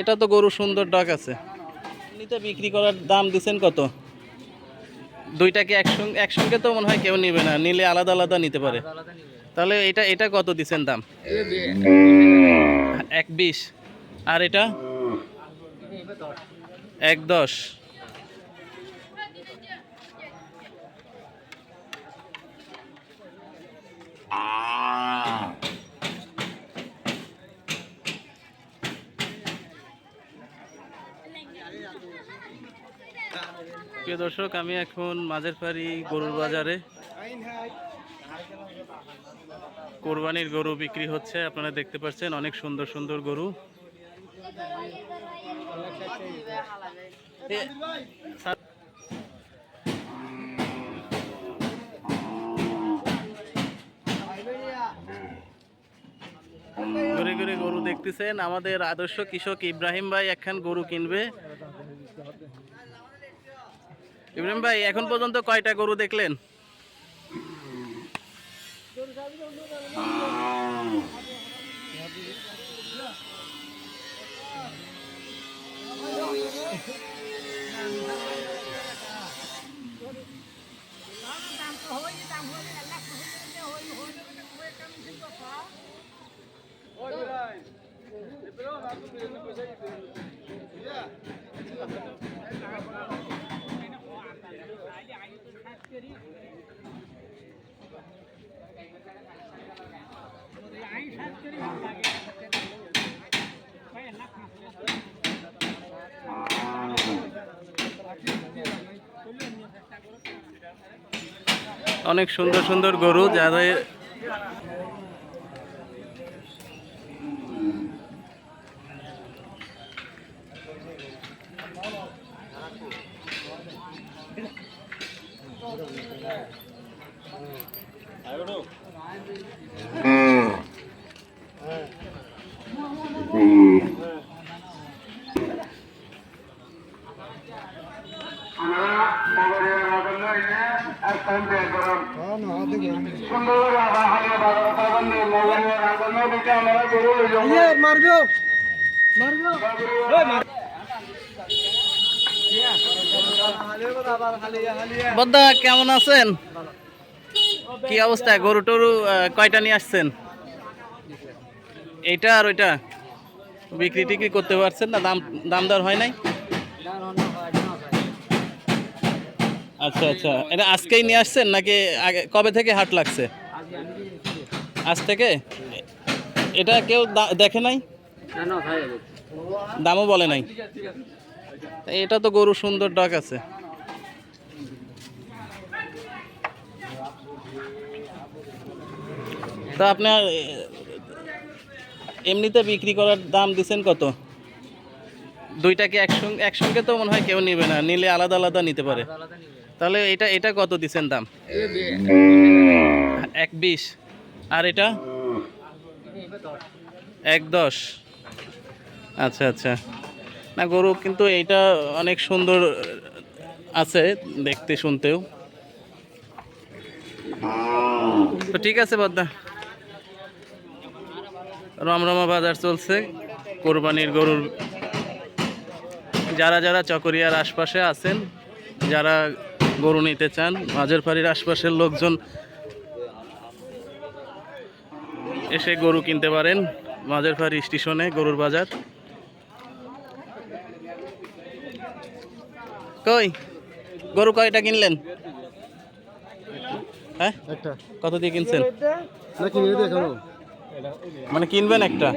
এটা তো গরু সুন্দর ডাক আছে। এমনিতে বিক্রি করার দাম দিচ্ছেন কত? দুইটাকে একসঙ্গে তো মনে হয় কেউ নিবে না, নিলে আলাদা আলাদা নিতে পারে। তাহলে এটা এটা কত দিচ্ছেন দাম? 1.20। আর এটা 1.10। প্রিয় দর্শক, আমি এখন মাঝেরপাড়ি গরুর বাজারে। কোরবানির গরু বিক্রি হচ্ছে, আপনারা দেখতে পাচ্ছেন অনেক সুন্দর সুন্দর গরু। ঘুরে ঘুরে গরু দেখতেছেন। আমাদের আদর্শ কৃষক ইব্রাহিম ভাই একখান গরু কিনবে। ইব্রাহিম ভাই, এখন পর্যন্ত কয়টা গরু দেখলেন? অনেক সুন্দর সুন্দর গরু, যাদের বদ্দা কেমন আছেন? কি অবস্থা? গরু টরু কয়টা নিয়ে আসছেন? এইটা আর ওইটা বিক্রি টিক্রি করতে পারছেন না? দাম দর হয় নাই? আচ্ছা আচ্ছা, এটা আজকেই নিয়ে আসছেন নাকি আগে? কবে থেকে হাট লাগছে? আজ থেকে? এটা কেউ দেখে নাই, দামও বলে নাই? এটা তো গরু সুন্দর ডাক আছে। তা আপনার এমনিতে বিক্রি করার দাম দিচ্ছেন কত? দুইটাকে একসঙ্গে তো মনে হয় কেউ নিবে না, নিলে আলাদা আলাদা নিতে পারে। তাহলে এটা এটা কত দিচ্ছেন দাম? 1.20। আর এটা 1.10। আচ্ছা আচ্ছা, না গরু কিন্তু এইটা অনেক সুন্দর আছে দেখতে শুনতেও। তো ঠিক আছে বদ্দা, রমরমা বাজার চলছে কোরবানির গরুর। যারা যারা চকরিয়ার আশপাশে আছেন, যারা গরু নিতে চান, মাঝেরপাড়ির আশপাশের লোকজন এসে গরু কিনতে পারেন। মাঝেরপাড়ি স্টেশনে গরুর বাজার। কই গরু কয়টা কিনলেন? হ্যাঁ, কত দিয়ে কিনছেন? মানে কিনবেন একটা?